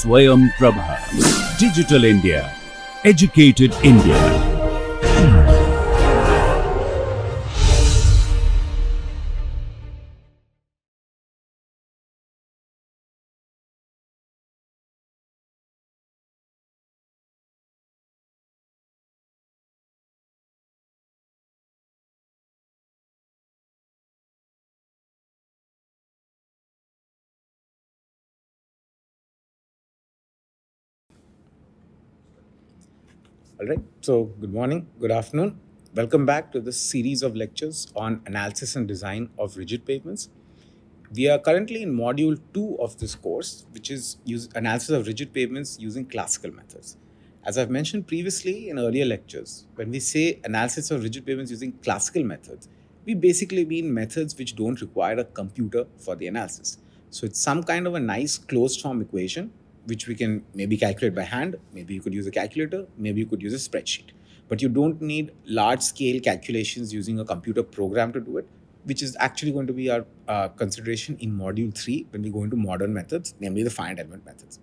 Swayam Prabha. Digital India. Educated India. All right. So, good morning, good afternoon. Welcome back to this series of lectures on analysis and design of rigid pavements. We are currently in module 2 of this course, which is analysis of rigid pavements using classical methods. As I've mentioned previously in earlier lectures, when we say analysis of rigid pavements using classical methods, we basically mean methods which don't require a computer for the analysis. So it's some kind of a nice closed form equation which we can maybe calculate by hand. Maybe you could use a calculator, maybe you could use a spreadsheet. But you don't need large scale calculations using a computer program to do it, which is actually going to be our consideration in module 3 when we go into modern methods, namely the finite element methods.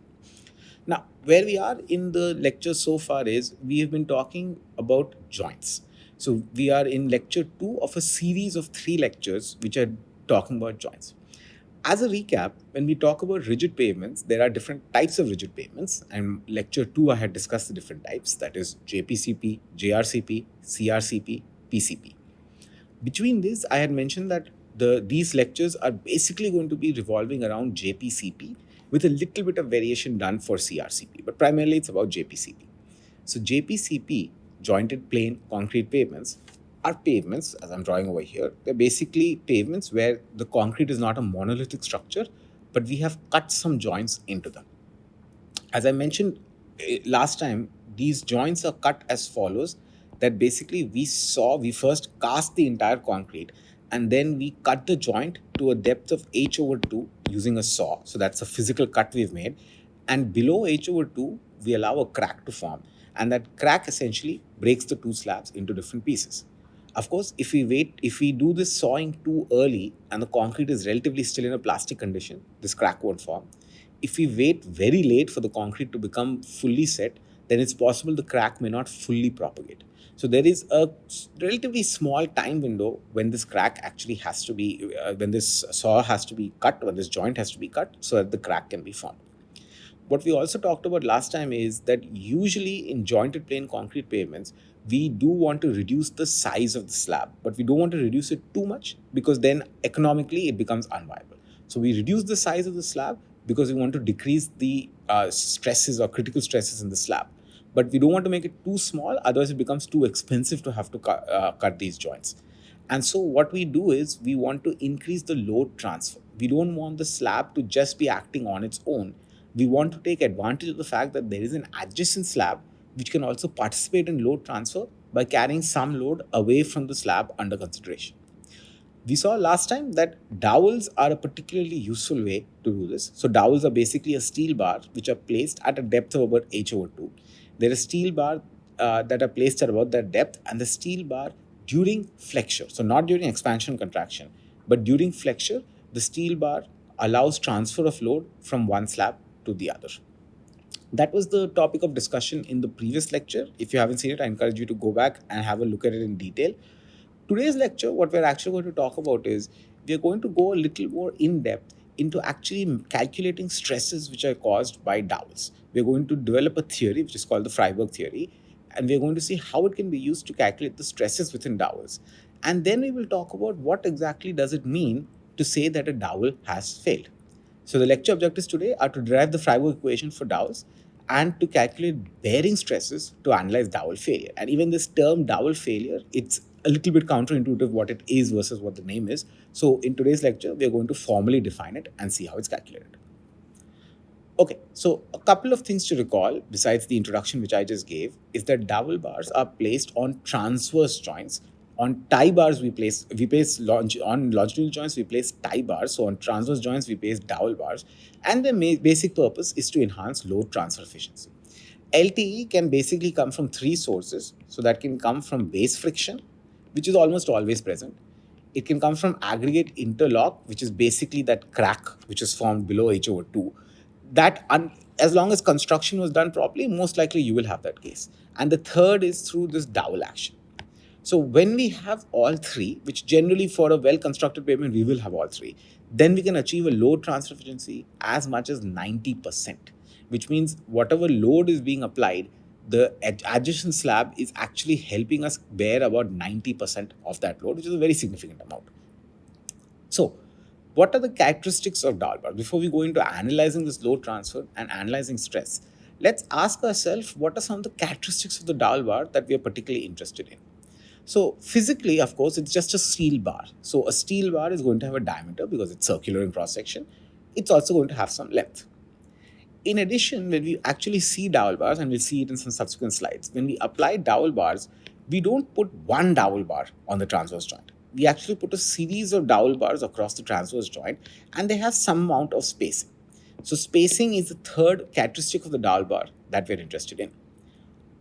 Now, where we are in the lecture so far is we have been talking about joints. So we are in lecture 2 of a series of 3 lectures which are talking about joints. As a recap, when we talk about rigid pavements, there are different types of rigid pavements. And lecture 2, I had discussed the different types, that is JPCP, JRCP, CRCP, PCP. Between this, I had mentioned that these lectures are basically going to be revolving around JPCP with a little bit of variation done for CRCP, but primarily it's about JPCP. So JPCP, jointed plain concrete pavements, are pavements, as I'm drawing over here. They're basically pavements where the concrete is not a monolithic structure, but we have cut some joints into them. As I mentioned last time, these joints are cut as follows, that basically we first cast the entire concrete and then we cut the joint to a depth of h/2 using a saw. So that's a physical cut we've made. And below h/2, we allow a crack to form. And that crack essentially breaks the two slabs into different pieces. Of course, if we do this sawing too early and the concrete is relatively still in a plastic condition, this crack won't form. If we wait very late for the concrete to become fully set, then it's possible the crack may not fully propagate. So there is a relatively small time window when this crack actually has to be, when this saw has to be cut, when this joint has to be cut so that the crack can be formed. What we also talked about last time is that usually in jointed plain concrete pavements, we do want to reduce the size of the slab, but we don't want to reduce it too much because then economically it becomes unviable. So we reduce the size of the slab because we want to decrease the stresses or critical stresses in the slab. But we don't want to make it too small, otherwise it becomes too expensive to have to cut these joints. And so what we do is we want to increase the load transfer. We don't want the slab to just be acting on its own. We want to take advantage of the fact that there is an adjacent slab which can also participate in load transfer by carrying some load away from the slab under consideration. We saw last time that dowels are a particularly useful way to do this. So dowels are basically a steel bar which are placed at a depth of about h/2. There are steel bar that are placed at about that depth, and the steel bar during flexure, so not during expansion contraction, but during flexure, the steel bar allows transfer of load from one slab to the other. That was the topic of discussion in the previous lecture. If you haven't seen it, I encourage you to go back and have a look at it in detail. Today's lecture, what we're actually going to talk about is we're going to go a little more in depth into actually calculating stresses which are caused by dowels. We're going to develop a theory which is called the Freiberg theory, and we're going to see how it can be used to calculate the stresses within dowels. And then we will talk about what exactly does it mean to say that a dowel has failed. So the lecture objectives today are to derive the Freiberg equation for dowels and to calculate bearing stresses to analyze dowel failure. And even this term dowel failure, it's a little bit counterintuitive what it is versus what the name is. So in today's lecture, we are going to formally define it and see how it's calculated. Okay, so a couple of things to recall besides the introduction which I just gave is that dowel bars are placed on transverse joints. On tie bars, on longitudinal joints, we place tie bars. So on transverse joints, we place dowel bars. And the basic purpose is to enhance load transfer efficiency. LTE can basically come from three sources. So that can come from base friction, which is almost always present. It can come from aggregate interlock, which is basically that crack which is formed below h/2. That as long as construction was done properly, most likely you will have that case. And the third is through this dowel action. So when we have all three, which generally for a well-constructed pavement, we will have all three, then we can achieve a load transfer efficiency as much as 90%, which means whatever load is being applied, the adjacent slab is actually helping us bear about 90% of that load, which is a very significant amount. So, what are the characteristics of dowel bar? Before we go into analyzing this load transfer and analyzing stress, let's ask ourselves what are some of the characteristics of the dowel bar that we are particularly interested in. So physically, of course, it's just a steel bar. So a steel bar is going to have a diameter because it's circular in cross section. It's also going to have some length. In addition, when we actually see dowel bars, and we'll see it in some subsequent slides, when we apply dowel bars, we don't put one dowel bar on the transverse joint. We actually put a series of dowel bars across the transverse joint, and they have some amount of spacing. So spacing is the third characteristic of the dowel bar that we're interested in.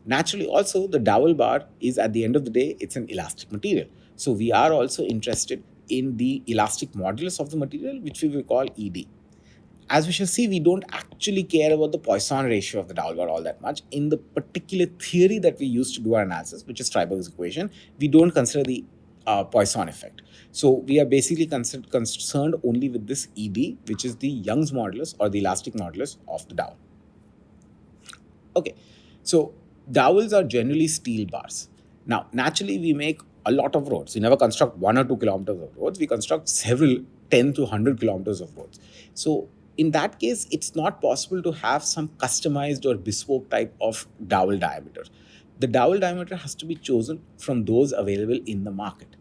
Naturally, also, the dowel bar is, at the end of the day, it's an elastic material. So we are also interested in the elastic modulus of the material, which we will call ED. As we shall see, we don't actually care about the Poisson ratio of the dowel bar all that much. In the particular theory that we use to do our analysis, which is Streiberg's equation, we don't consider the Poisson effect. So we are basically concerned only with this ED, which is the Young's modulus or the elastic modulus of the dowel. Okay, so dowels are generally steel bars. Now, naturally, we make a lot of roads. We never construct 1 or 2 kilometers of roads. We construct several 10 to 100 kilometers of roads. So in that case, it's not possible to have some customized or bespoke type of dowel diameter. The dowel diameter has to be chosen from those available in the market.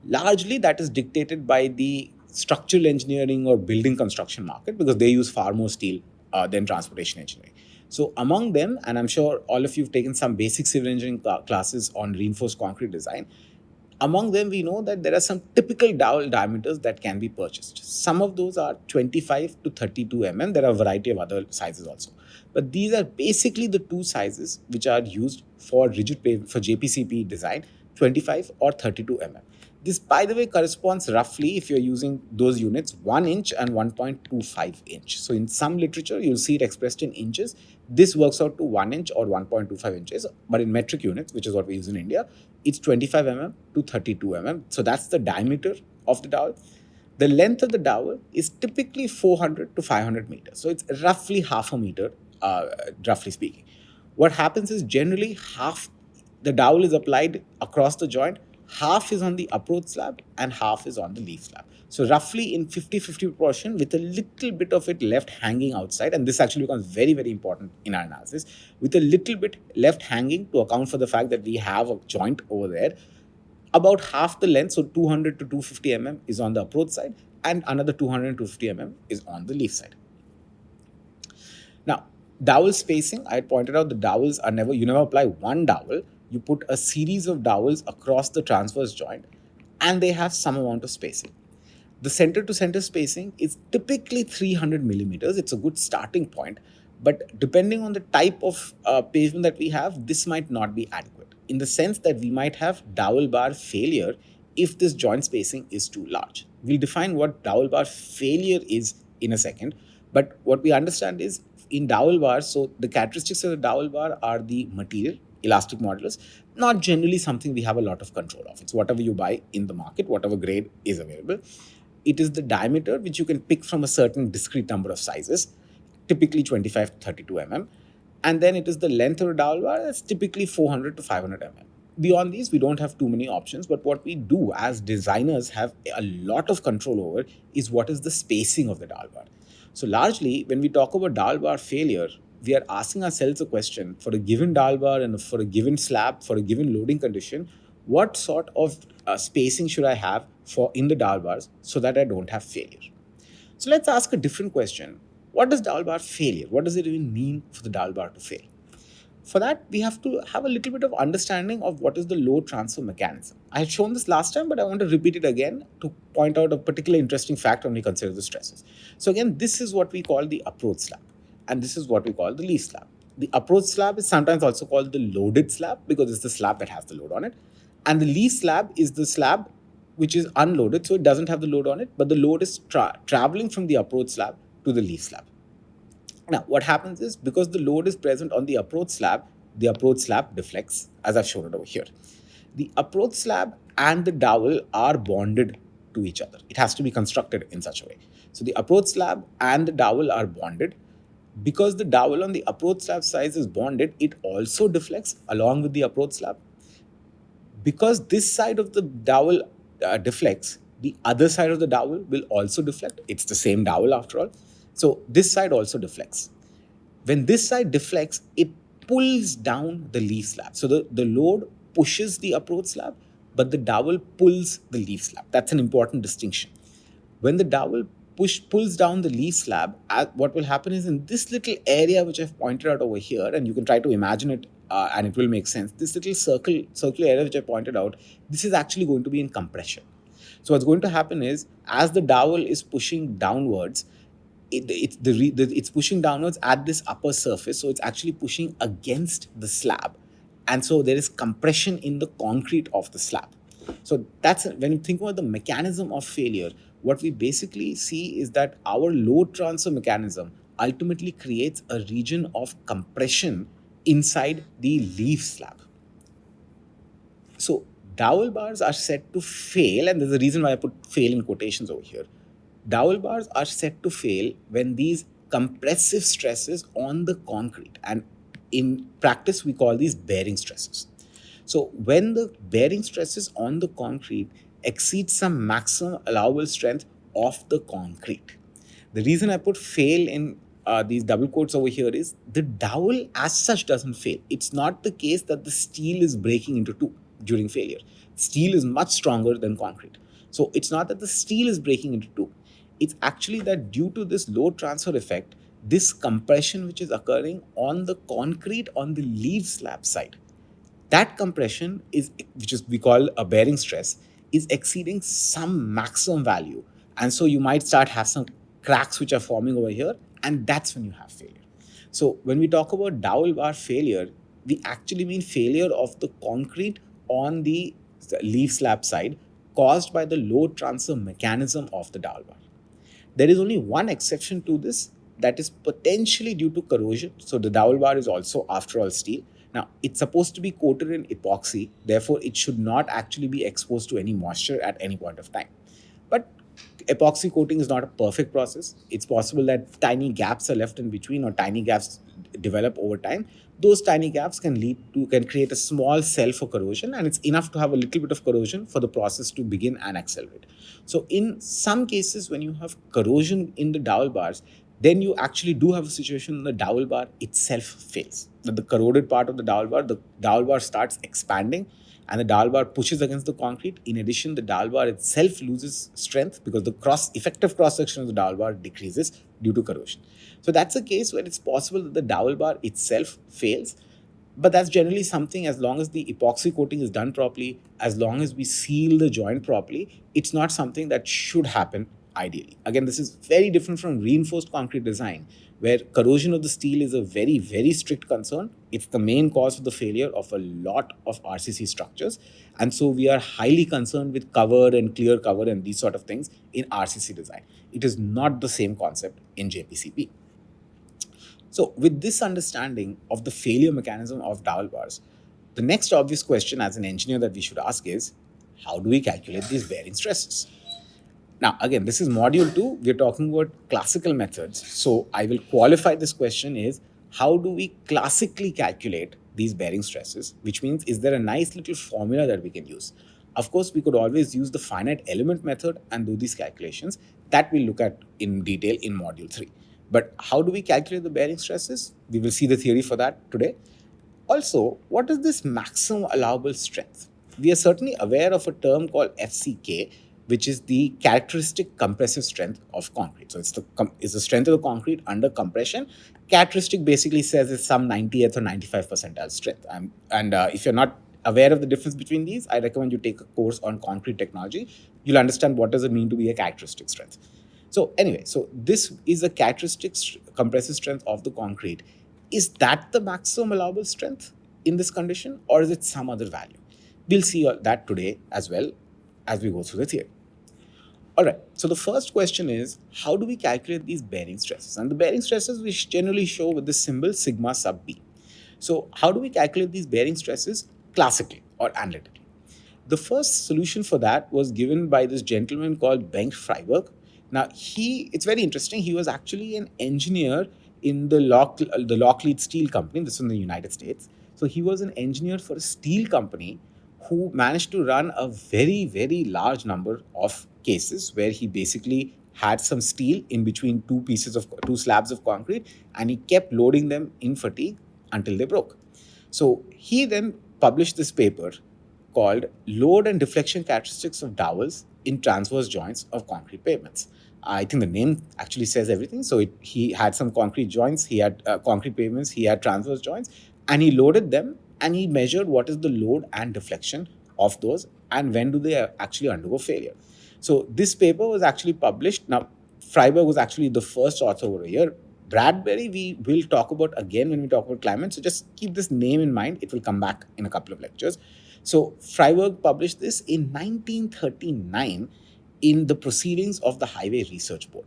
Largely, that is dictated by the structural engineering or building construction market because they use far more steel than transportation engineering. So among them, and I'm sure all of you have taken some basic civil engineering classes on reinforced concrete design, among them we know that there are some typical dowel diameters that can be purchased. Some of those are 25 to 32 mm. There are a variety of other sizes also. But these are basically the two sizes which are used for rigid pavement, for JPCP design, 25 or 32 mm. This, by the way, corresponds roughly, if you're using those units, 1 inch and 1.25 inch. So in some literature, you'll see it expressed in inches. This works out to 1 inch or 1.25 inches. But in metric units, which is what we use in India, it's 25 mm to 32 mm. So that's the diameter of the dowel. The length of the dowel is typically 400 to 500 meters. So it's roughly half a meter, roughly speaking. What happens is generally half the dowel is applied across the joint, half is on the approach slab and half is on the leaf slab. So roughly in 50-50 proportion with a little bit of it left hanging outside, and this actually becomes very, very important in our analysis, with a little bit left hanging to account for the fact that we have a joint over there. About half the length, so 200 to 250 mm is on the approach side and another 200 to 250 mm is on the leaf side. Now, dowel spacing, I had pointed out the dowels are you never apply one dowel. You put a series of dowels across the transverse joint and they have some amount of spacing. The center to center spacing is typically 300 millimeters. It's a good starting point, but depending on the type of pavement that we have, this might not be adequate in the sense that we might have dowel bar failure if this joint spacing is too large. We'll define what dowel bar failure is in a second, but what we understand is in dowel bars, so the characteristics of the dowel bar are the material, elastic modulus, not generally something we have a lot of control of. It's whatever you buy in the market, whatever grade is available. It is the diameter, which you can pick from a certain discrete number of sizes, typically 25 to 32 mm. And then it is the length of a dowel bar, that's typically 400 to 500 mm. Beyond these, we don't have too many options, but what we do as designers have a lot of control over is what is the spacing of the dowel bar. So largely, when we talk about dowel bar failure, we are asking ourselves a question: for a given dowel bar and for a given slab, for a given loading condition, what sort of spacing should I have for in the dowel bars so that I don't have failure? So let's ask a different question. What does dowel bar failure? What does it even mean for the dowel bar to fail? For that, we have to have a little bit of understanding of what is the load transfer mechanism. I had shown this last time, but I want to repeat it again to point out a particular interesting fact when we consider the stresses. So again, this is what we call the approach slab, and this is what we call the leaf slab. The approach slab is sometimes also called the loaded slab because it's the slab that has the load on it. And the leaf slab is the slab which is unloaded, so it doesn't have the load on it, but the load is traveling from the approach slab to the leaf slab. Now, what happens is because the load is present on the approach slab deflects, as I've shown it over here. The approach slab and the dowel are bonded to each other. It has to be constructed in such a way. So the approach slab and the dowel are bonded. Because the dowel on the approach slab side is bonded, it also deflects along with the approach slab. Because this side of the dowel deflects, the other side of the dowel will also deflect. It's the same dowel after all. So this side also deflects. When this side deflects, it pulls down the leaf slab. So the load pushes the approach slab, but the dowel pulls the leaf slab. That's an important distinction. When the dowel pulls down the leaf slab, what will happen is in this little area which I've pointed out over here, and you can try to imagine it and it will make sense. This little circular area which I pointed out, this is actually going to be in compression. So what's going to happen is as the dowel is pushing downwards, it's pushing downwards at this upper surface, so it's actually pushing against the slab, and so there is compression in the concrete of the slab. So that's when you think about the mechanism of failure, what we basically see is that our load transfer mechanism ultimately creates a region of compression inside the leaf slab. So dowel bars are set to fail, and there's a reason why I put fail in quotations over here. Dowel bars are set to fail when these compressive stresses on the concrete, and in practice we call these bearing stresses. So when the bearing stresses on the concrete exceed some maximum allowable strength of the concrete. The reason I put fail in these double quotes over here is the dowel as such doesn't fail. It's not the case that the steel is breaking into two during failure. Steel is much stronger than concrete. So it's not that the steel is breaking into two. It's actually that due to this load transfer effect, this compression which is occurring on the concrete on the leaf slab side, that compression is, which is we call a bearing stress, is exceeding some maximum value. And so you might have some cracks which are forming over here, and that's when you have failure. So when we talk about dowel bar failure, we actually mean failure of the concrete on the leaf slab side caused by the load transfer mechanism of the dowel bar. There is only one exception to this, that is potentially due to corrosion. So the dowel bar is also, after all, steel. Now, it's supposed to be coated in epoxy, therefore it should not actually be exposed to any moisture at any point of time. But epoxy coating is not a perfect process. It's possible that tiny gaps are left in between, or tiny gaps develop over time. Those tiny gaps can create a small cell for corrosion, and it's enough to have a little bit of corrosion for the process to begin and accelerate. So in some cases, when you have corrosion in the dowel bars, then you actually do have a situation when the dowel bar itself fails. That the corroded part of the dowel bar starts expanding, and the dowel bar pushes against the concrete. In addition, the dowel bar itself loses strength because the effective cross section of the dowel bar decreases due to corrosion. So that's a case where it's possible that the dowel bar itself fails, but that's generally something, as long as the epoxy coating is done properly, as long as we seal the joint properly, it's not something that should happen ideally. Again, this is very different from reinforced concrete design, where corrosion of the steel is a very, very strict concern. It's the main cause of the failure of a lot of RCC structures. And so we are highly concerned with cover and clear cover and these sort of things in RCC design. It is not the same concept in JPCP. So with this understanding of the failure mechanism of dowel bars, the next obvious question as an engineer that we should ask is, how do we calculate these bearing stresses? Now, again, this is module 2. We're talking about classical methods. So I will qualify this question is, how do we classically calculate these bearing stresses? Which means, is there a nice little formula that we can use? Of course, we could always use the finite element method and do these calculations. That we'll look at in detail in module 3. But how do we calculate the bearing stresses? We will see the theory for that today. Also, what is this maximum allowable strength? We are certainly aware of a term called FCK, which is the characteristic compressive strength of concrete. So it's the strength of the concrete under compression. Characteristic basically says it's some 90th or 95th percentile strength. If you're not aware of the difference between these, I recommend you take a course on concrete technology. You'll understand what does it mean to be a characteristic strength. So anyway, so this is a characteristic compressive strength of the concrete. Is that the maximum allowable strength in this condition, or is it some other value? We'll see that today as well as we go through the theory. All right. So the first question is, how do we calculate these bearing stresses? And the bearing stresses we generally show with the symbol sigma sub b. So how do we calculate these bearing stresses classically or analytically? The first solution for that was given by this gentleman called Bengt Freiberg. Now, it's very interesting. He was actually an engineer in the Lockheed Steel Company. This is in the United States. So he was an engineer for a steel company who managed to run a very, very large number of cases where he basically had some steel in between two slabs of concrete, and he kept loading them in fatigue until they broke. So he then published this paper called Load and Deflection Characteristics of Dowels in Transverse Joints of Concrete Pavements. I think the name actually says everything. So he had some concrete joints, he had concrete pavements, he had transverse joints, and he loaded them and he measured what is the load and deflection of those and when do they actually undergo failure. So this paper was actually published. Now, Freiberg was actually the first author over here. Bradbury, we will talk about again when we talk about climate. So just keep this name in mind. It will come back in a couple of lectures. So Freiberg published this in 1939 in the Proceedings of the Highway Research Board.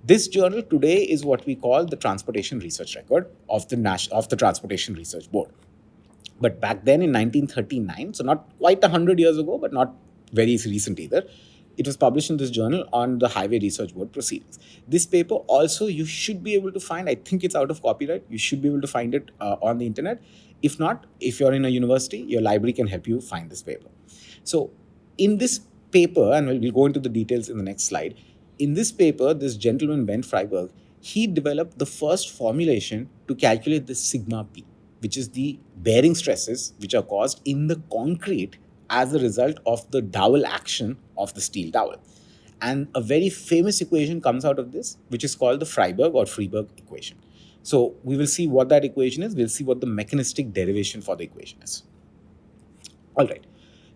This journal today is what we call the Transportation Research Record of the Transportation Research Board. But back then in 1939, so not quite 100 years ago, but not very recent either, it was published in this journal on the Highway Research Board proceedings. This paper also you should be able to find. I think it's out of copyright. You should be able to find it on the internet. If not, if you're in a university, your library can help you find this paper. So in this paper, and we'll go into the details in the next slide, in this paper, this gentleman, Ben Freiberg, he developed the first formulation to calculate the sigma p, which is the bearing stresses which are caused in the concrete as a result of the dowel action of the steel dowel. And a very famous equation comes out of this, which is called the Freiberg equation. So we will see what that equation is. We'll see what the mechanistic derivation for the equation is. All right.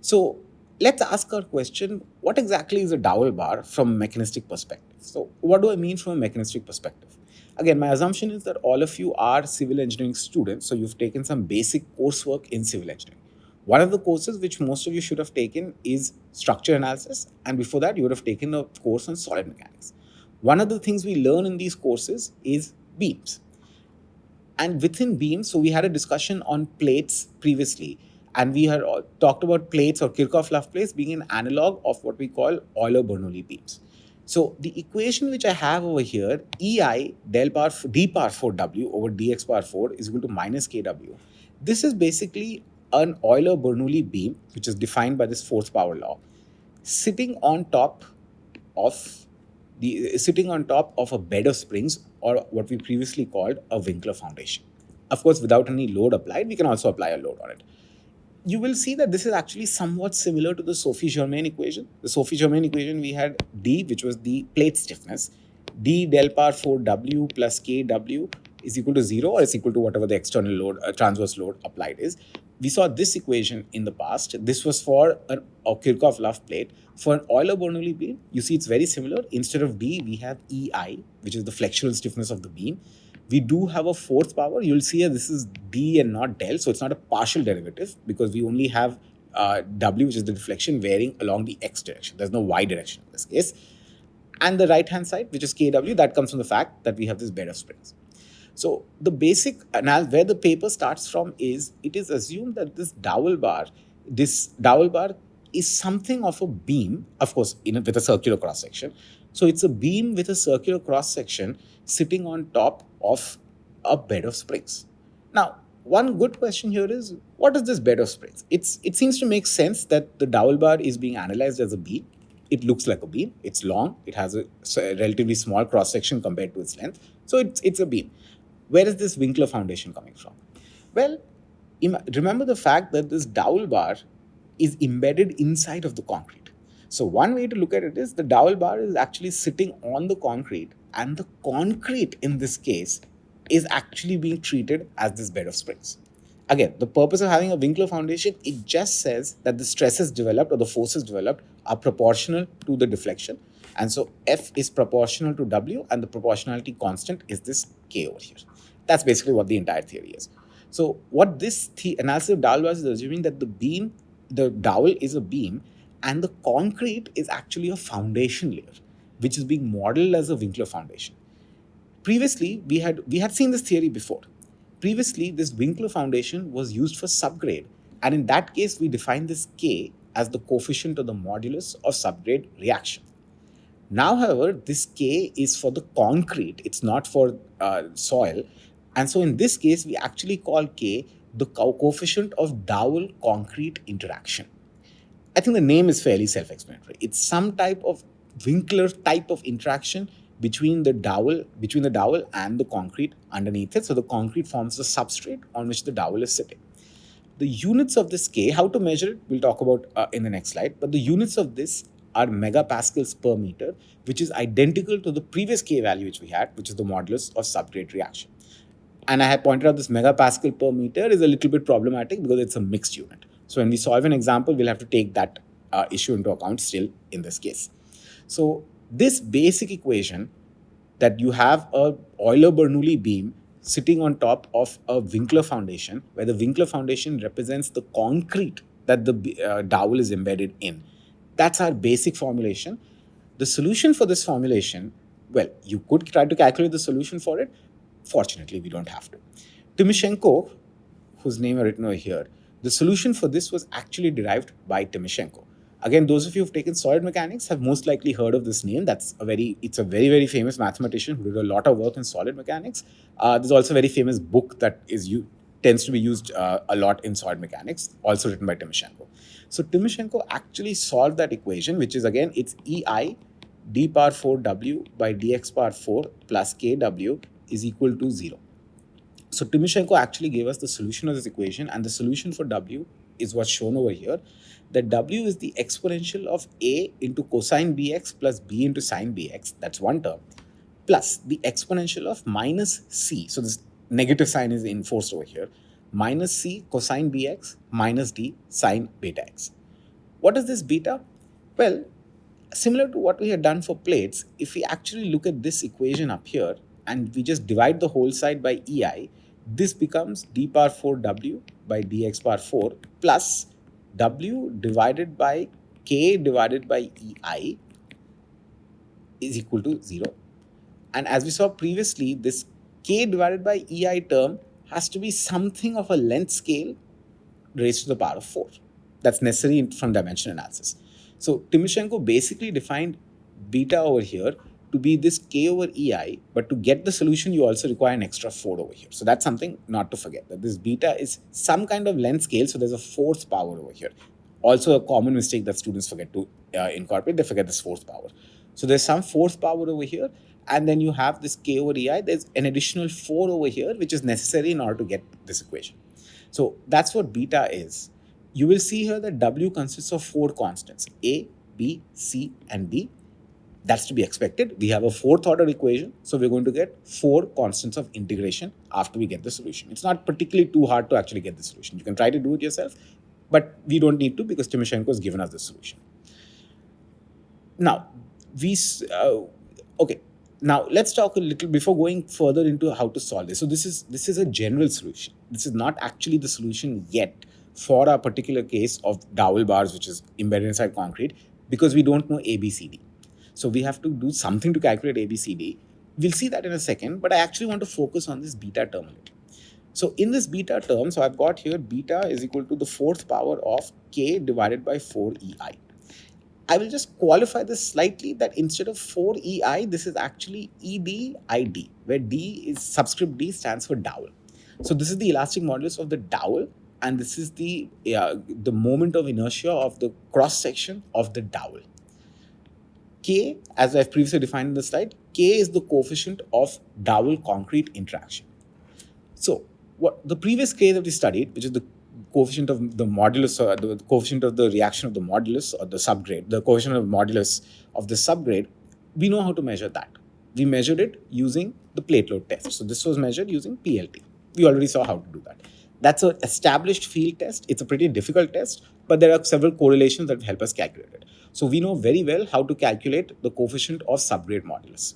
So let's ask our question, what exactly is a dowel bar from a mechanistic perspective? So what do I mean from a mechanistic perspective? Again, my assumption is that all of you are civil engineering students, so you've taken some basic coursework in civil engineering. One of the courses which most of you should have taken is structure analysis, and before that you would have taken a course on solid mechanics. One of the things we learn in these courses is beams. And within beams, so we had a discussion on plates previously, and we had talked about plates or Kirchhoff-Luft plates being an analog of what we call Euler-Bernoulli beams. So the equation which I have over here, EI d power 4 W over dx power 4 is equal to minus KW. This is basically an Euler-Bernoulli beam, which is defined by this fourth power law, sitting on top of a bed of springs, or what we previously called a Winkler foundation. Of course, without any load applied, we can also apply a load on it. You will see that this is actually somewhat similar to the Sophie-Germain equation. The Sophie-Germain equation, we had D, which was the plate stiffness, D del power 4 W plus KW is equal to 0, or is equal to whatever the external load, transverse load applied is. We saw this equation in the past. This was for a Kirchhoff-Luft plate. For an Euler-Bernoulli beam, you see it's very similar. Instead of D, we have EI, which is the flexural stiffness of the beam. We do have a fourth power. You'll see this is D and not del, so it's not a partial derivative because we only have W, which is the deflection, varying along the x direction. There's no y direction in this case. And the right-hand side, which is KW, that comes from the fact that we have this bed of springs. So the basic analysis, where the paper starts from is, it is assumed that this dowel bar is something of a beam, of course, with a circular cross-section. So it's a beam with a circular cross-section sitting on top of a bed of springs. Now, one good question here is, what is this bed of springs? It seems to make sense that the dowel bar is being analyzed as a beam. It looks like a beam. It's long. It has a relatively small cross-section compared to its length. So it's a beam. Where is this Winkler foundation coming from? Well, remember the fact that this dowel bar is embedded inside of the concrete. So one way to look at it is the dowel bar is actually sitting on the concrete, and the concrete in this case is actually being treated as this bed of springs. Again, the purpose of having a Winkler foundation, it just says that the stresses developed or the forces developed are proportional to the deflection. And so F is proportional to W, and the proportionality constant is this K over here. That's basically what the entire theory is. So what this analysis of dowel bars is assuming that the dowel is a beam, and the concrete is actually a foundation layer, which is being modeled as a Winkler foundation. Previously, we had seen this theory before. Previously, this Winkler foundation was used for subgrade, and in that case, we defined this K as the coefficient of the modulus of subgrade reaction. Now, however, this K is for the concrete, it's not for soil. And so in this case, we actually call K the coefficient of Dowel concrete interaction. I think the name is fairly self-explanatory. It's some type of Winkler type of interaction between the dowel and the concrete underneath it. So the concrete forms the substrate on which the dowel is sitting. The units of this K, how to measure it, we'll talk about in the next slide. But the units of this are megapascals per meter, which is identical to the previous K value which we had, which is the modulus of subgrade reaction. And I have pointed out this megapascal per meter is a little bit problematic because it's a mixed unit. So when we solve an example, we'll have to take that issue into account still in this case. So this basic equation that you have a Euler-Bernoulli beam sitting on top of a Winkler foundation, where the Winkler foundation represents the concrete that the dowel is embedded in. That's our basic formulation. The solution for this formulation, well, you could try to calculate the solution for it. Fortunately, we don't have to. Timoshenko, whose name are written over here, the solution for this was actually derived by Timoshenko. Again, those of you who've taken solid mechanics have most likely heard of this name. It's a very, very famous mathematician who did a lot of work in solid mechanics. There's also a very famous book that tends to be used a lot in solid mechanics, also written by Timoshenko. So Timoshenko actually solved that equation, which is again, it's EI d power 4w by dx power 4 plus kw is equal to 0. So Timoshenko actually gave us the solution of this equation, and the solution for w is what's shown over here. That w is the exponential of a into cosine bx plus b into sine bx, that's one term, plus the exponential of minus c, so this negative sign is enforced over here, minus c cosine bx minus d sine beta x. What is this beta? Well, similar to what we had done for plates, if we actually look at this equation up here and we just divide the whole side by EI, this becomes d power 4w by dx power 4 plus w divided by k divided by EI is equal to 0. And as we saw previously, this k divided by EI term has to be something of a length scale raised to the power of 4. That's necessary from dimension analysis. So Timoshenko basically defined beta over here to be this k over EI, but to get the solution, you also require an extra 4 over here. So that's something not to forget, that this beta is some kind of length scale, so there's a fourth power over here. Also a common mistake that students forget to incorporate, they forget this fourth power. So there's some fourth power over here, and then you have this k over EI, there's an additional 4 over here, which is necessary in order to get this equation. So that's what beta is. You will see here that W consists of 4 constants, A, B, C, and D. That's to be expected. We have a fourth order equation, so we're going to get 4 constants of integration after we get the solution. It's not particularly too hard to actually get the solution. You can try to do it yourself, but we don't need to because Timoshenko has given us the solution. Now, Now let's talk a little before going further into how to solve this. So this is a general solution. This is not actually the solution yet for our particular case of dowel bars, which is embedded inside concrete, because we don't know ABCD. So we have to do something to calculate ABCD. We'll see that in a second, but I actually want to focus on this beta term a little. So in this beta term, so I've got here beta is equal to the fourth power of k divided by 4EI. I will just qualify this slightly that instead of 4EI, this is actually EDID, where D is subscript D stands for dowel. So this is the elastic modulus of the dowel, and this is the moment of inertia of the cross section of the dowel. K, as I've previously defined in the slide, K is the coefficient of dowel concrete interaction. So what the previous K that we studied, which is the coefficient of the modulus, or the coefficient of the reaction of the modulus or the subgrade, the coefficient of modulus of the subgrade, we know how to measure that. We measured it using the plate load test. So this was measured using PLT. We already saw how to do that. That's an established field test. It's a pretty difficult test, but there are several correlations that help us calculate it. So we know very well how to calculate the coefficient of subgrade modulus.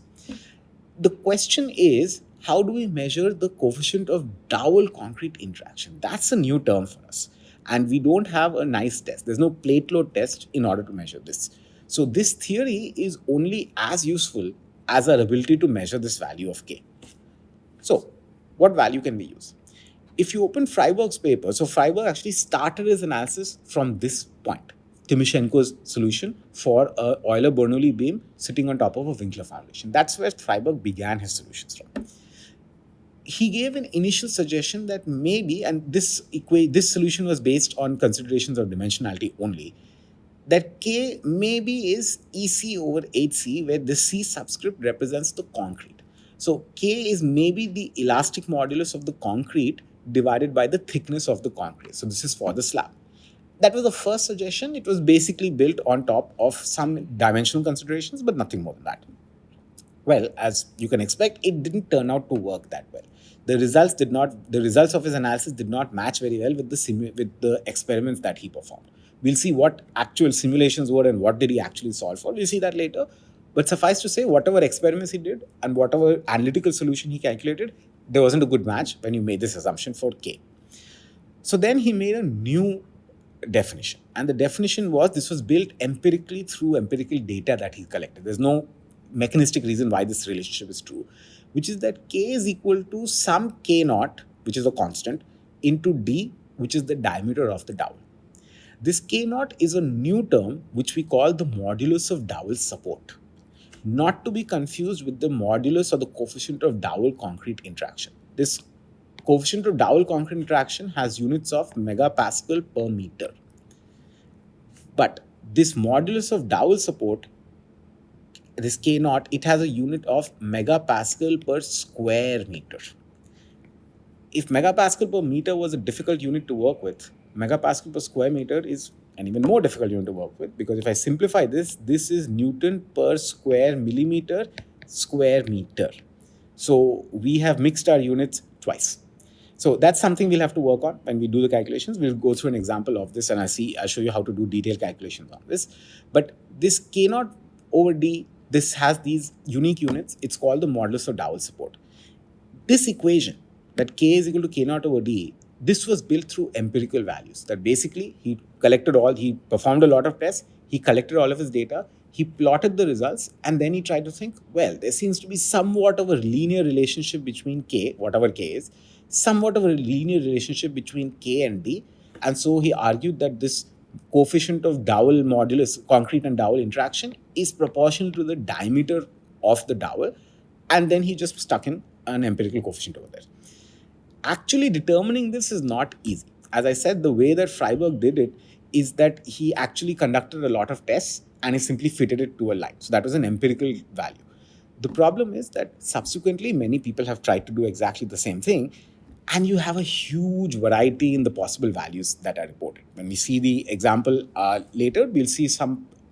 The question is, how do we measure the coefficient of dowel concrete interaction? That's a new term for us. And we don't have a nice test. There's no plate load test in order to measure this. So this theory is only as useful as our ability to measure this value of K. So what value can we use? If you open Freiberg's paper, so Freiberg actually started his analysis from this point, Timoshenko's solution for a Euler-Bernoulli beam sitting on top of a Winkler foundation. That's where Freiberg began his solutions from. He gave an initial suggestion that maybe, and this solution was based on considerations of dimensionality only, that K maybe is EC over HC, where the C subscript represents the concrete. So K is maybe the elastic modulus of the concrete divided by the thickness of the concrete. So this is for the slab. That was the first suggestion. It was basically built on top of some dimensional considerations, but nothing more than that. Well, as you can expect, it didn't turn out to work that well. The results of his analysis did not match very well with the experiments that he performed. We'll see what actual simulations were and what did he actually solve for. We'll see that later. But suffice to say, whatever experiments he did and whatever analytical solution he calculated, there wasn't a good match when you made this assumption for K. So then he made a new definition. And the definition was, this was built empirically through empirical data that he collected. There's no mechanistic reason why this relationship is true, which is that K is equal to some K naught, which is a constant, into D, which is the diameter of the dowel. This K naught is a new term which we call the modulus of dowel support, not to be confused with the modulus or the coefficient of dowel concrete interaction. This coefficient of dowel concrete interaction has units of megapascal per meter. But this modulus of dowel support, this K naught, it has a unit of megapascal per square meter. If megapascal per meter was a difficult unit to work with, megapascal per square meter is an even more difficult unit to work with, because if I simplify this is Newton per square millimeter square meter. So we have mixed our units twice. So that's something we'll have to work on when we do the calculations. We'll go through an example of this and I'll show you how to do detailed calculations on this. But this K naught over D, this has these unique units. It's called the modulus of dowel support. This equation, that K is equal to K naught over D, this was built through empirical values. That basically he performed a lot of tests, he collected all of his data, he plotted the results, and then he tried to think, well, there seems to be somewhat of a linear relationship between K, whatever K is, somewhat of a linear relationship between K and D. And so he argued that this coefficient of dowel modulus, concrete and dowel interaction, is proportional to the diameter of the dowel. And then he just stuck in an empirical coefficient over there. Actually determining this is not easy. As I said, the way that Freiberg did it is that he actually conducted a lot of tests and he simply fitted it to a line. So that was an empirical value. The problem is that subsequently many people have tried to do exactly the same thing, and you have a huge variety in the possible values that are reported. When we see the example later, we'll see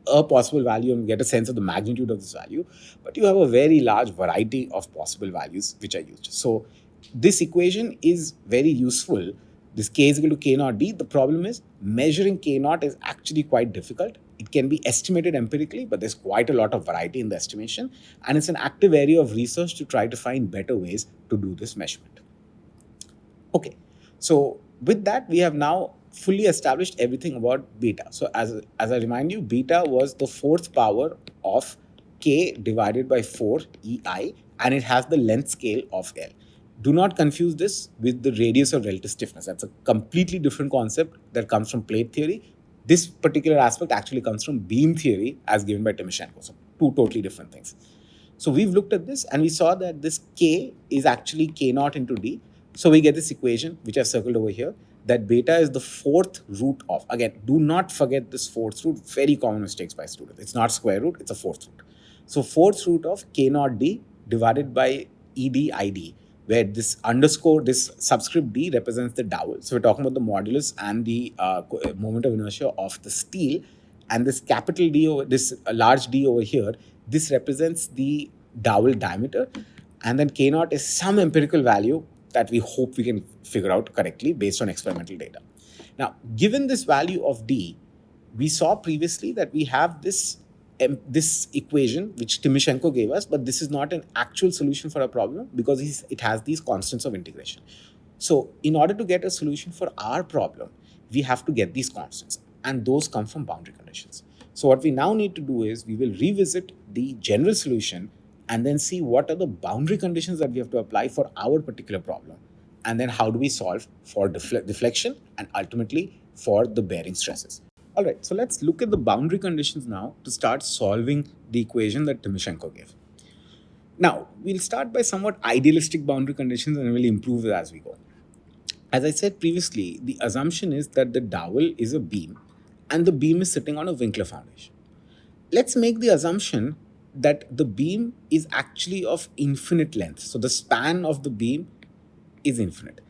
a possible value and get a sense of the magnitude of this value, but you have a very large variety of possible values which are used. So this equation is very useful. This K is equal to K naught D. The problem is measuring K naught is actually quite difficult. It can be estimated empirically, but there's quite a lot of variety in the estimation. And it's an active area of research to try to find better ways to do this measurement. Okay, so with that, we have now fully established everything about beta. So as I remind you, beta was the fourth power of K divided by 4 EI, and it has the length scale of L. Do not confuse this with the radius of relative stiffness. That's a completely different concept that comes from plate theory. This particular aspect actually comes from beam theory as given by Timoshenko. So two totally different things. So we've looked at this and we saw that this K is actually K naught into D. So we get this equation, which I've circled over here, that beta is the fourth root of, again, do not forget this fourth root, very common mistakes by students. It's not square root, it's a fourth root. So fourth root of K naught D divided by ED, where this underscore, this subscript D represents the dowel. So we're talking about the modulus and the moment of inertia of the steel. And this capital D, this large D over here, this represents the dowel diameter. And then K naught is some empirical value that we hope we can figure out correctly based on experimental data. Now, given this value of D, we saw previously that we have this equation which Timoshenko gave us, but this is not an actual solution for a problem because it has these constants of integration. So in order to get a solution for our problem, we have to get these constants, and those come from boundary conditions. So what we now need to do is we will revisit the general solution and then see what are the boundary conditions that we have to apply for our particular problem, and then how do we solve for deflection and ultimately for the bearing stresses. All right, so let's look at the boundary conditions now to start solving the equation that Timoshenko gave. Now, we'll start by somewhat idealistic boundary conditions and we'll improve it as we go. As I said previously, the assumption is that the dowel is a beam and the beam is sitting on a Winkler foundation. Let's make the assumption that the beam is actually of infinite length. So the span of the beam is infinite.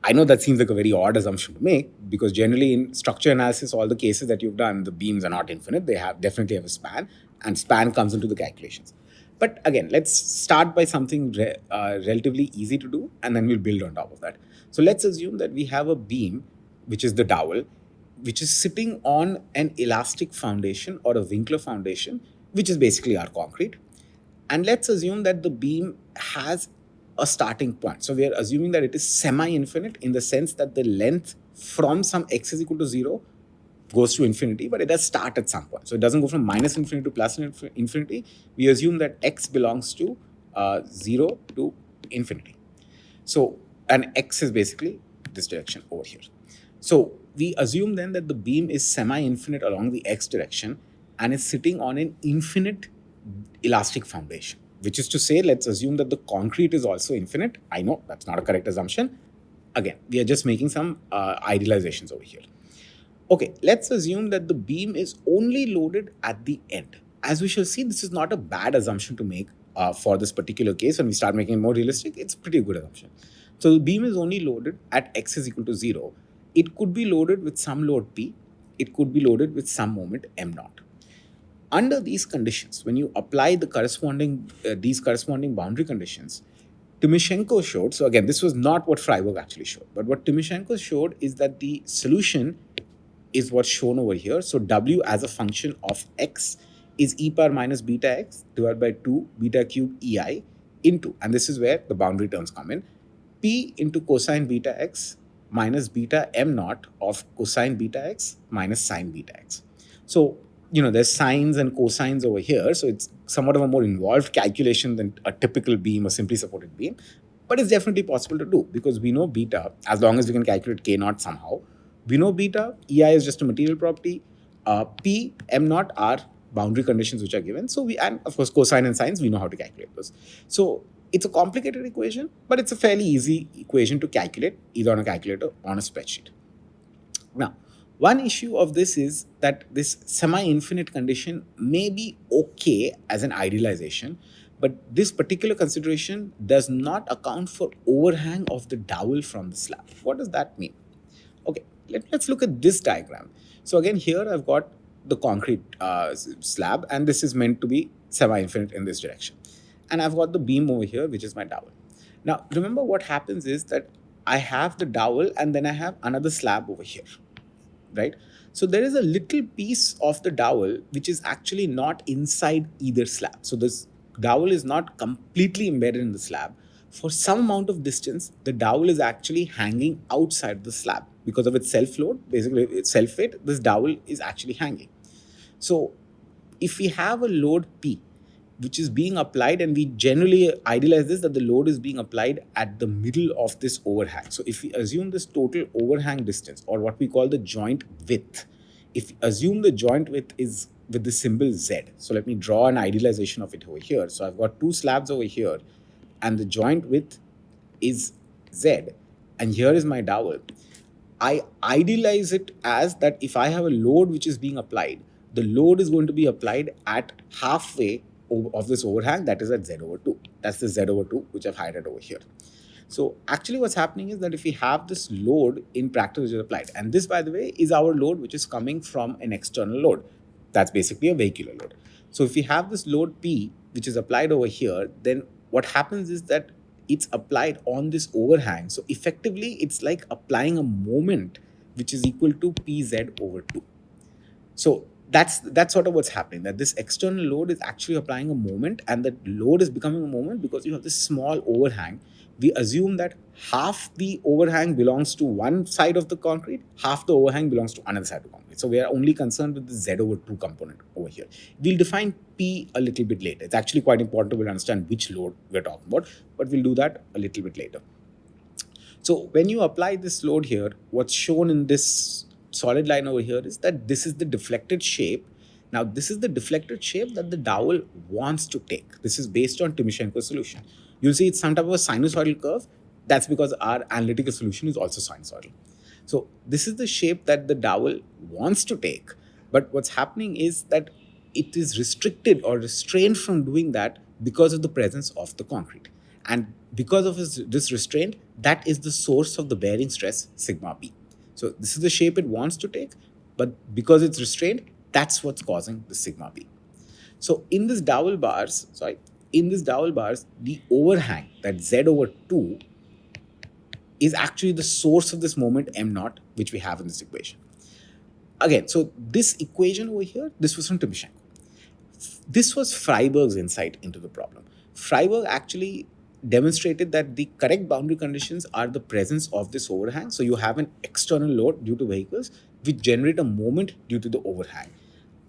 I know that seems like a very odd assumption to make, because generally in structure analysis, all the cases that you've done, the beams are not infinite. They definitely have a span, and span comes into the calculations. But again, let's start by something relatively easy to do, and then we'll build on top of that. So let's assume that we have a beam, which is the dowel, which is sitting on an elastic foundation or a Winkler foundation, which is basically our concrete. And let's assume that the beam has a starting point. So we are assuming that it is semi-infinite in the sense that the length from some x is equal to 0 goes to infinity, but it does start at some point. So it doesn't go from minus infinity to plus infinity. We assume that x belongs to 0 to infinity. So, and x is basically this direction over here. So we assume then that the beam is semi-infinite along the x direction and is sitting on an infinite elastic foundation, which is to say, let's assume that the concrete is also infinite. I know that's not a correct assumption. Again, we are just making some idealizations over here. Okay, let's assume that the beam is only loaded at the end. As we shall see, this is not a bad assumption to make for this particular case. When we start making it more realistic, it's a pretty good assumption. So the beam is only loaded at x is equal to 0. It could be loaded with some load P. It could be loaded with some moment m0. Under these conditions, when you apply the these corresponding boundary conditions, Timoshenko showed, so again, this was not what Freiberg actually showed, but what Timoshenko showed is that the solution is what's shown over here. So W as a function of x is e power minus beta x divided by 2 beta cube ei into, and this is where the boundary terms come in, p into cosine beta x minus beta m naught of cosine beta x minus sine beta x. So, there's sines and cosines over here. So it's somewhat of a more involved calculation than a typical beam or simply supported beam. But it's definitely possible to do because we know beta, as long as we can calculate k naught somehow. We know beta, ei is just a material property. P, m naught are boundary conditions which are given. So and of course, cosine and sines, we know how to calculate those. So it's a complicated equation, but it's a fairly easy equation to calculate either on a calculator or on a spreadsheet. Now, one issue of this is that this semi-infinite condition may be okay as an idealization, but this particular consideration does not account for overhang of the dowel from the slab. What does that mean? Okay, let's look at this diagram. So again, here I've got the concrete slab, and this is meant to be semi-infinite in this direction. And I've got the beam over here, which is my dowel. Now, remember what happens is that I have the dowel and then I have another slab over here. Right? So there is a little piece of the dowel which is actually not inside either slab. So this dowel is not completely embedded in the slab. For some amount of distance, the dowel is actually hanging outside the slab because of its self-load. Basically, its self-weight, this dowel is actually hanging. So if we have a load P, which is being applied, and we generally idealize this, that the load is being applied at the middle of this overhang. So if we assume this total overhang distance, or what we call the joint width, if we assume the joint width is with the symbol Z. So let me draw an idealization of it over here. So I've got two slabs over here, and the joint width is Z, and here is my dowel. I idealize it as that if I have a load which is being applied, the load is going to be applied at halfway of this overhang, that is at Z over 2. That's the Z over 2, which I've highlighted over here. So actually what's happening is that if we have this load in practice which is applied, and this, by the way, is our load which is coming from an external load. That's basically a vehicular load. So if we have this load P, which is applied over here, then what happens is that it's applied on this overhang. So effectively, it's like applying a moment which is equal to Pz over 2. So that's sort of what's happening, that this external load is actually applying a moment, and the load is becoming a moment because you have this small overhang. We assume that half the overhang belongs to one side of the concrete, half the overhang belongs to another side of the concrete. So we are only concerned with the Z over 2 component over here. We'll define P a little bit later. It's actually quite important to understand which load we're talking about, but we'll do that a little bit later. So when you apply this load here, what's shown in this solid line over here is that this is the deflected shape. Now, this is the deflected shape that the dowel wants to take. This is based on Timoshenko's solution. You'll see it's some type of a sinusoidal curve. That's because our analytical solution is also sinusoidal. So this is the shape that the dowel wants to take. But what's happening is that it is restricted or restrained from doing that because of the presence of the concrete. And because of this restraint, that is the source of the bearing stress sigma B. So this is the shape it wants to take, but because it's restrained, that's what's causing the sigma B. So in this dowel bars, the overhang, that Z over 2, is actually the source of this moment m naught, which we have in this equation. Again, so this equation over here, this was from Timoshenko. This was Freiberg's insight into the problem. Freiberg actually demonstrated that the correct boundary conditions are the presence of this overhang. So you have an external load due to vehicles which generate a moment due to the overhang.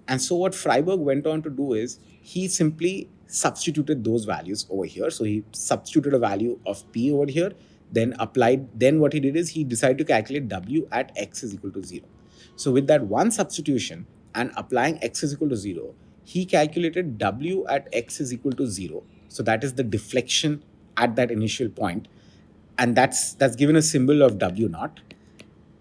And so what Freiberg went on to do is he simply substituted those values over here. So he substituted a value of P over here, then what he did is he decided to calculate W at x is equal to 0. So with that one substitution and applying x is equal to 0, he calculated W at x is equal to 0. So that is the deflection at that initial point. And that's given a symbol of W naught.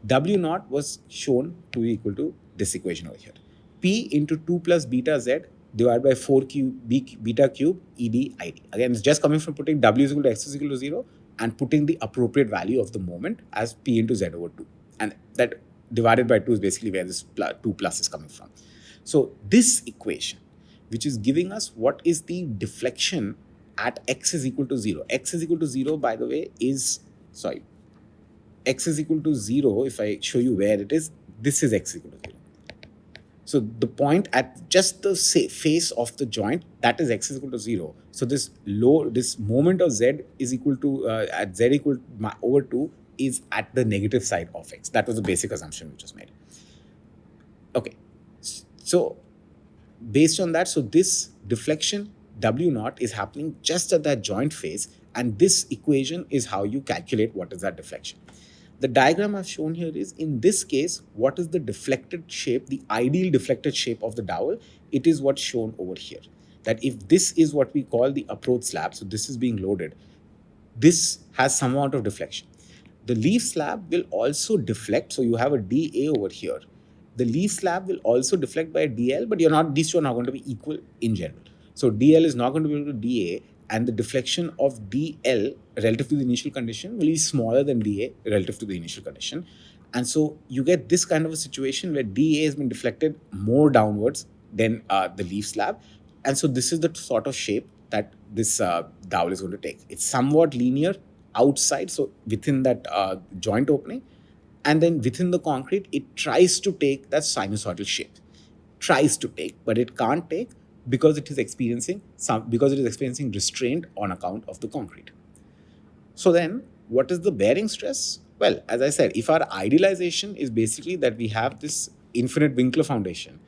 W naught was shown to be equal to this equation over here. P into 2 plus beta Z divided by 4 beta cube ED ID. Again, it's just coming from putting W is equal to x is equal to 0 and putting the appropriate value of the moment as P into Z over 2. And that divided by 2 is basically where this 2 plus is coming from. So this equation, which is giving us what is the deflection at x is equal to 0. X is equal to 0, by the way, x is equal to 0, if I show you where it is, this is x equal to 0. So the point at just the face of the joint, that is x is equal to 0. So this moment of z is equal to, at z equal to over 2 is at the negative side of x. That was the basic assumption which was made. Okay, so based on that, so this deflection W naught is happening just at that joint face, and this equation is how you calculate what is that deflection. The diagram I've shown here is, in this case, what is the deflected shape, the ideal deflected shape of the dowel? It is what's shown over here. That if this is what we call the approach slab, so this is being loaded, this has some amount of deflection. The leaf slab will also deflect, so you have a dA over here. The leaf slab will also deflect by a dL, but these two are not going to be equal in general. So dL is not going to be equal to dA, and the deflection of dL relative to the initial condition will be smaller than dA relative to the initial condition. And so you get this kind of a situation where dA has been deflected more downwards than the leaf slab. And so this is the sort of shape that this dowel is going to take. It's somewhat linear outside, so within that joint opening, and then within the concrete, it tries to take that sinusoidal shape. Tries to take, but it can't take because it is experiencing restraint on account of the concrete. So then, what is the bearing stress? Well, as I said, if our idealization is basically that we have this infinite Winkler foundation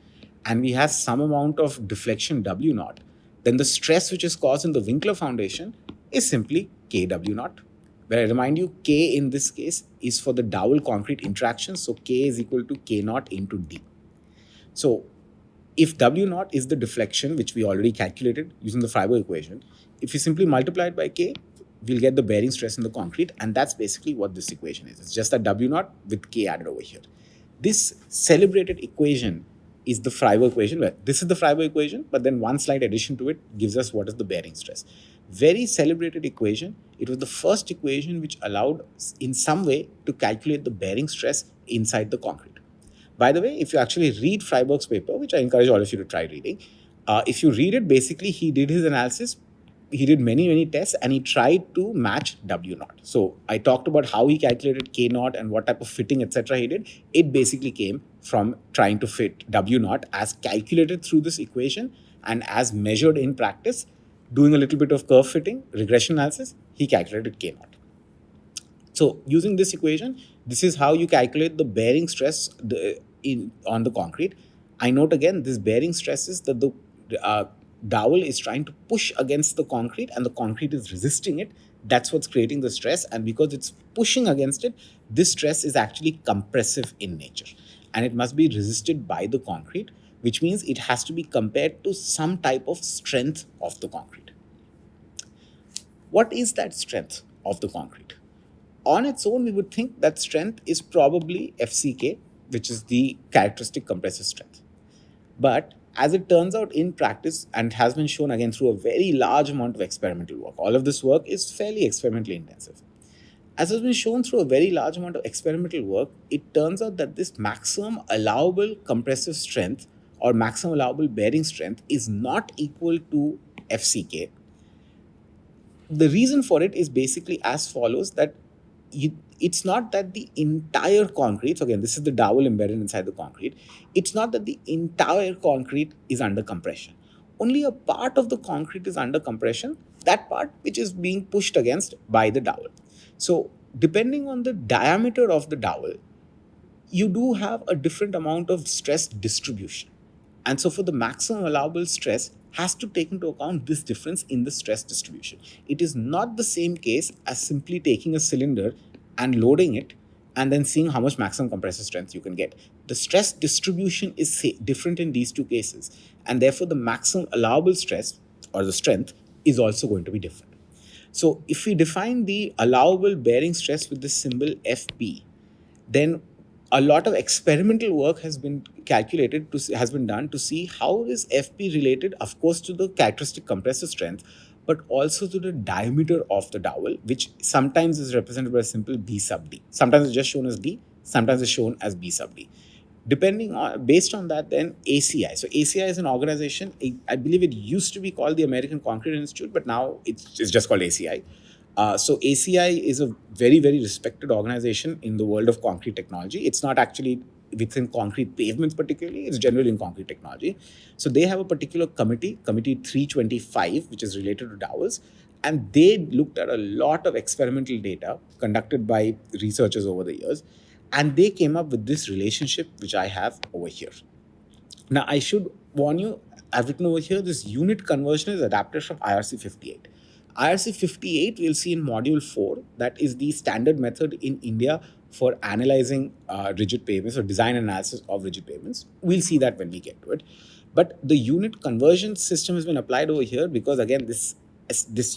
and we have some amount of deflection W naught, then the stress which is caused in the Winkler foundation is simply KW naught. Where I remind you, K in this case is for the dowel concrete interaction, so K is equal to K naught into D. So if W naught is the deflection, which we already calculated using the Freiberg equation, if you simply multiply it by K, we'll get the bearing stress in the concrete, and that's basically what this equation is. It's just that W naught with K added over here. This celebrated equation is the Freiberg equation, where this is the Freiberg equation, but then one slight addition to it gives us what is the bearing stress. Very celebrated equation. It was the first equation which allowed in some way to calculate the bearing stress inside the concrete. By the way, if you actually read Freiberg's paper, which I encourage all of you to try reading, if you read it, basically he did his analysis he did many tests and he tried to match W naught. So I talked about how he calculated K naught and what type of fitting, etc. he did. It basically came from trying to fit W naught as calculated through this equation and as measured in practice, doing a little bit of curve fitting, regression analysis, he calculated K naught. So using this equation, this is how you calculate the bearing stress on the concrete. I note again, this bearing stress is that the dowel is trying to push against the concrete and the concrete is resisting it. That's what's creating the stress. And because it's pushing against it, this stress is actually compressive in nature. And it must be resisted by the concrete, which means it has to be compared to some type of strength of the concrete. What is that strength of the concrete? On its own, we would think that strength is probably FCK, which is the characteristic compressive strength. But as it turns out in practice, and has been shown again through a very large amount of experimental work, all of this work is fairly experimentally intensive. As has been shown through a very large amount of experimental work, it turns out that this maximum allowable compressive strength or maximum allowable bearing strength is not equal to FCK. The reason for it is basically as follows, that it's not that the entire concrete, so again, this is the dowel embedded inside the concrete, it's not that the entire concrete is under compression. Only a part of the concrete is under compression, that part which is being pushed against by the dowel. So depending on the diameter of the dowel, you do have a different amount of stress distribution. And so for the maximum allowable stress has to take into account this difference in the stress distribution. It is not the same case as simply taking a cylinder and loading it and then seeing how much maximum compressive strength you can get. The stress distribution is different in these two cases, and therefore the maximum allowable stress or the strength is also going to be different. So if we define the allowable bearing stress with the symbol FB, then a lot of experimental work has been done to see how is FP related, of course, to the characteristic compressive strength, but also to the diameter of the dowel, which sometimes is represented by a simple B sub D. Sometimes it's just shown as D, sometimes it's shown as B sub D. Based on that, then ACI. So ACI is an organization, I believe it used to be called the American Concrete Institute, but now it's just called ACI. So ACI is a very respected organization in the world of concrete technology. It's not actually within concrete pavements particularly, it's generally in concrete technology. So they have a particular committee 325, which is related to dowels, and they looked at a lot of experimental data conducted by researchers over the years, and they came up with this relationship which I have over here. Now I should warn you, I've written over here, this unit conversion is adapted from IRC 58. IRC 58 we'll see in module 4. That is the standard method in India for analyzing rigid pavements or design analysis of rigid pavements. We'll see that when we get to it. But the unit conversion system has been applied over here because, again, this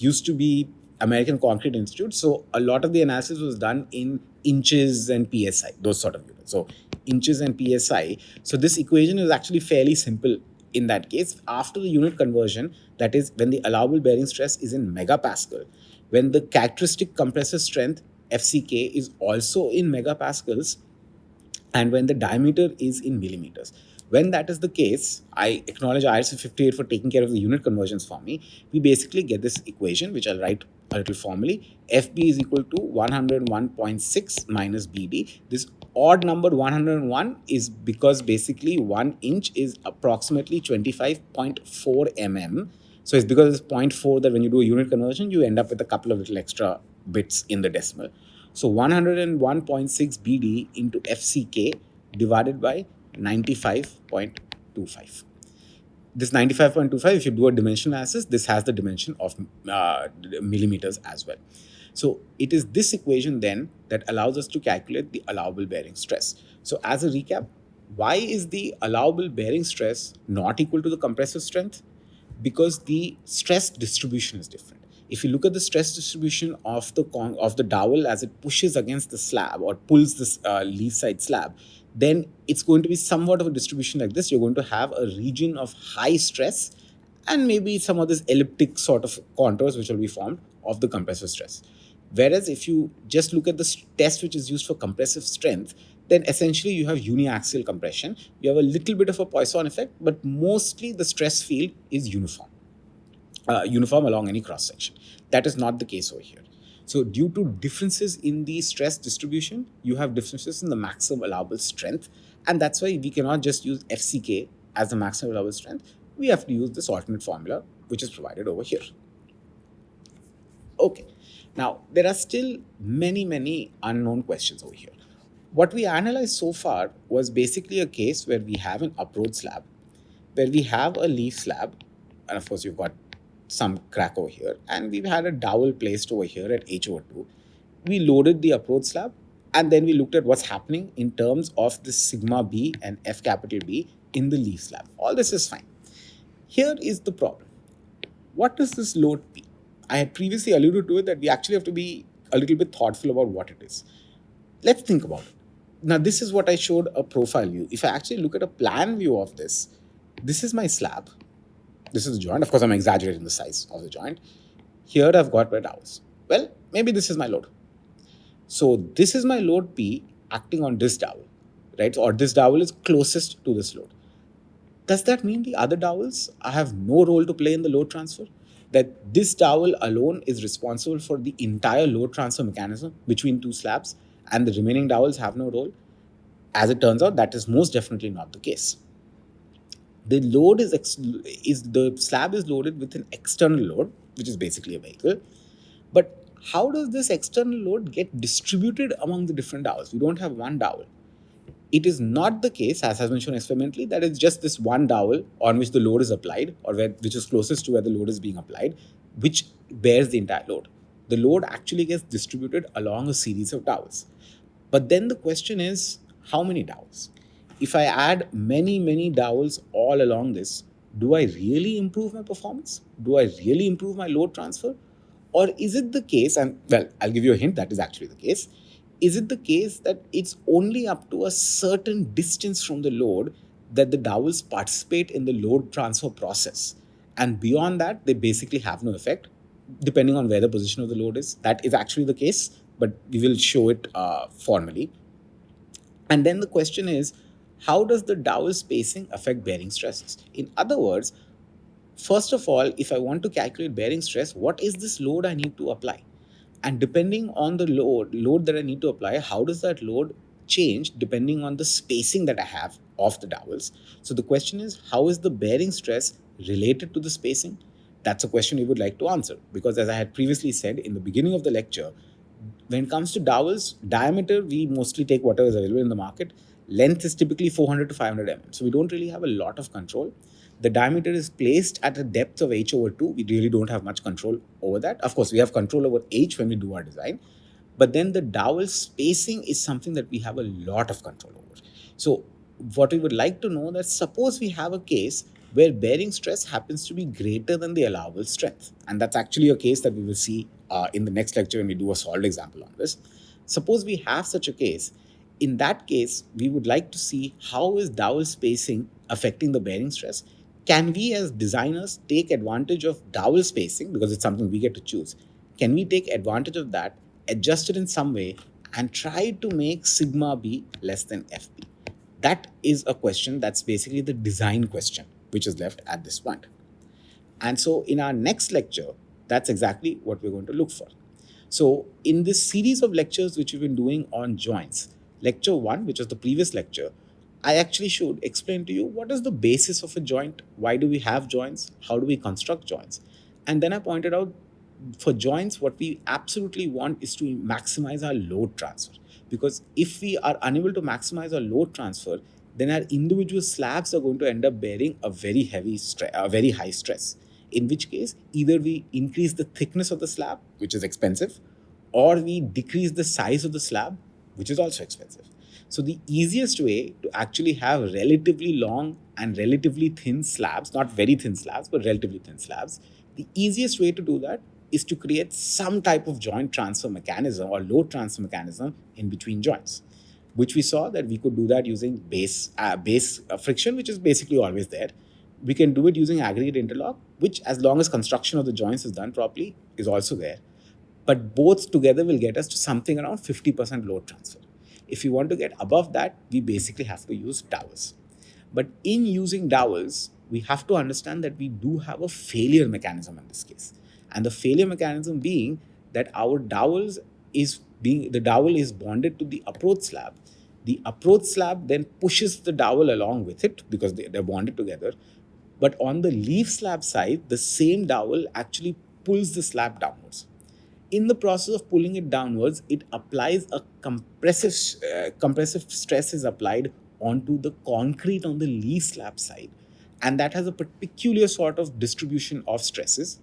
used to be American Concrete Institute. So a lot of the analysis was done in inches and PSI, those sort of units. So inches and PSI. So this equation is actually fairly simple in that case. After the unit conversion, that is when the allowable bearing stress is in megapascal, when the characteristic compressive strength FCK is also in megapascals, and when the diameter is in millimeters. When that is the case, I acknowledge IRC 58 for taking care of the unit conversions for me. We basically get this equation, which I'll write a little formally. FB is equal to 101.6 minus BD. This odd number 101 is because basically 1 inch is approximately 25.4 mm. So it's because it's 0.4 that when you do a unit conversion, you end up with a couple of little extra bits in the decimal. So 101.6 BD into FCK divided by 95.25. This 95.25, if you do a dimension analysis, this has the dimension of millimeters as well. So it is this equation then that allows us to calculate the allowable bearing stress. So as a recap, why is the allowable bearing stress not equal to the compressive strength? Because the stress distribution is different. If you look at the stress distribution of the dowel as it pushes against the slab or pulls this leaf side slab, then it's going to be somewhat of a distribution like this. You're going to have a region of high stress and maybe some of this elliptic sort of contours which will be formed of the compressive stress. Whereas if you just look at the test which is used for compressive strength, then essentially you have uniaxial compression. You have a little bit of a Poisson effect, but mostly the stress field is uniform. uniform along any cross section. That is not the case over here. So due to differences in the stress distribution, you have differences in the maximum allowable strength, and that's why we cannot just use FCK as the maximum allowable strength. We have to use this alternate formula which is provided over here. Okay, now there are still many unknown questions over here. What we analyzed so far was basically a case where we have an approach slab, where we have a leaf slab, and of course you've got some crack over here, and we've had a dowel placed over here at H/2. We loaded the approach slab, and then we looked at what's happening in terms of the sigma B and F capital B in the leaf slab. All this is fine. Here is the problem. What does this load P? I had previously alluded to it that we actually have to be a little bit thoughtful about what it is. Let's think about it. Now, this is what I showed a profile view. If I actually look at a plan view of this, this is my slab. This is the joint. Of course, I'm exaggerating the size of the joint. Here I've got my dowels. Well, maybe this is my load. So this is my load P acting on this dowel, right? Or this dowel is closest to this load. Does that mean the other dowels have no role to play in the load transfer? That this dowel alone is responsible for the entire load transfer mechanism between two slabs and the remaining dowels have no role? As it turns out, that is most definitely not the case. The load is the slab is loaded with an external load, which is basically a vehicle. But how does this external load get distributed among the different dowels? We don't have one dowel. It is not the case, as has been shown experimentally, that it's just this one dowel on which the load is applied, or which is closest to where the load is being applied, which bears the entire load. The load actually gets distributed along a series of dowels. But then the question is, how many dowels? If I add many dowels all along this, do I really improve my performance? Do I really improve my load transfer? Or is it the case, and well, I'll give you a hint, that is actually the case. Is it the case that it's only up to a certain distance from the load that the dowels participate in the load transfer process? And beyond that, they basically have no effect, depending on where the position of the load is. That is actually the case, but we will show it formally. And then the question is, how does the dowel spacing affect bearing stresses? In other words, first of all, if I want to calculate bearing stress, what is this load I need to apply? And depending on the load that I need to apply, how does that load change depending on the spacing that I have of the dowels? So the question is, how is the bearing stress related to the spacing? That's a question we would like to answer, because as I had previously said in the beginning of the lecture, when it comes to dowels, diameter, we mostly take whatever is available in the market. Length is typically 400 to 500 mm. So we don't really have a lot of control. The diameter is placed at a depth of H/2. We really don't have much control over that. Of course, we have control over H when we do our design. But then the dowel spacing is something that we have a lot of control over. So what we would like to know, that suppose we have a case where bearing stress happens to be greater than the allowable strength. And that's actually a case that we will see in the next lecture when we do a solved example on this. Suppose we have such a case. In that case, we would like to see how is dowel spacing affecting the bearing stress. Can we as designers take advantage of dowel spacing, because it's something we get to choose? Can we take advantage of that, adjust it in some way, and try to make sigma B less than FB? That is a question that's basically the design question, which is left at this point. And so in our next lecture, that's exactly what we're going to look for. So in this series of lectures which we've been doing on joints, lecture 1, which was the previous lecture, I actually should explain to you what is the basis of a joint, why do we have joints, how do we construct joints. And then I pointed out, for joints, what we absolutely want is to maximize our load transfer. Because if we are unable to maximize our load transfer, then our individual slabs are going to end up bearing a very high stress. In which case, either we increase the thickness of the slab, which is expensive, or we decrease the size of the slab, which is also expensive. So the easiest way to actually have relatively long and relatively thin slabs, not very thin slabs, but relatively thin slabs, the easiest way to do that is to create some type of joint transfer mechanism or load transfer mechanism in between joints, which we saw that we could do that using base friction, which is basically always there. We can do it using aggregate interlock, which, as long as construction of the joints is done properly, is also there. But both together will get us to something around 50% load transfer. If you want to get above that, we basically have to use dowels. But in using dowels, we have to understand that we do have a failure mechanism in this case. And the failure mechanism being that our the dowel is bonded to the approach slab. The approach slab then pushes the dowel along with it because they're bonded together. But on the leaf slab side, the same dowel actually pulls the slab downwards. In the process of pulling it downwards, it applies a compressive stress is applied onto the concrete on the leaf slab side, and that has a peculiar sort of distribution of stresses.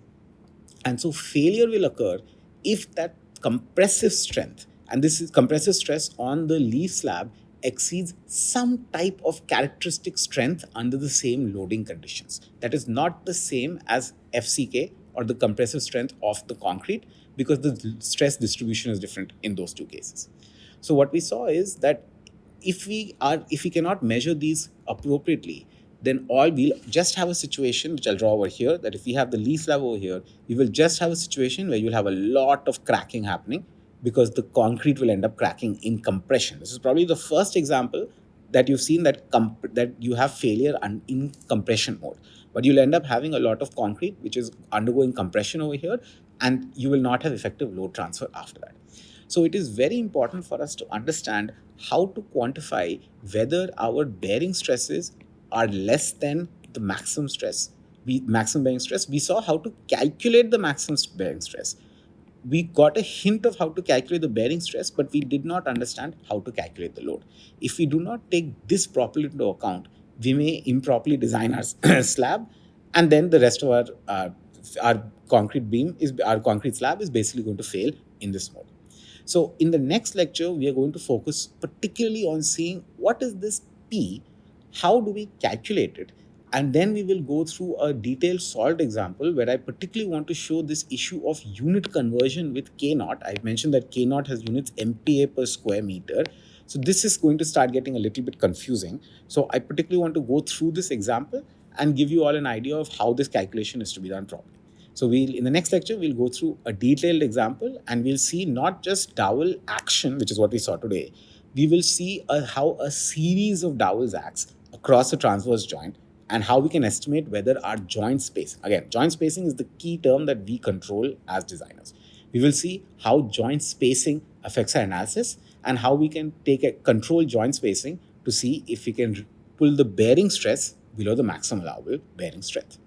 And so failure will occur if that compressive strength, and this is compressive stress on the leaf slab, exceeds some type of characteristic strength under the same loading conditions. That is not the same as FCK or the compressive strength of the concrete, because the stress distribution is different in those two cases. So what we saw is that if we cannot measure these appropriately, then we'll just have a situation, which I'll draw over here, that if we have the leaf slab over here, we will just have a situation where you'll have a lot of cracking happening because the concrete will end up cracking in compression. This is probably the first example that you've seen that you have failure in compression mode. But you'll end up having a lot of concrete which is undergoing compression over here, and you will not have effective load transfer after that. So it is very important for us to understand how to quantify whether our bearing stresses are less than the maximum stress, maximum bearing stress. We saw how to calculate the maximum bearing stress. We got a hint of how to calculate the bearing stress, but we did not understand how to calculate the load. If we do not take this properly into account, we may improperly design our slab, and then the rest of our concrete slab is basically going to fail in this mode. So in the next lecture, we are going to focus particularly on seeing what is this P, how do we calculate it, and then we will go through a detailed solved example where I particularly want to show this issue of unit conversion with K naught. I mentioned that K naught has units MPa per square meter. So this is going to start getting a little bit confusing. So I particularly want to go through this example and give you all an idea of how this calculation is to be done properly. So in the next lecture, we'll go through a detailed example and we'll see not just dowel action, which is what we saw today. We will see how a series of dowels acts across a transverse joint and how we can estimate whether our joint spacing, again, joint spacing is the key term that we control as designers. We will see how joint spacing affects our analysis and how we can take a control joint spacing to see if we can pull the bearing stress below the maximum allowable bearing strength.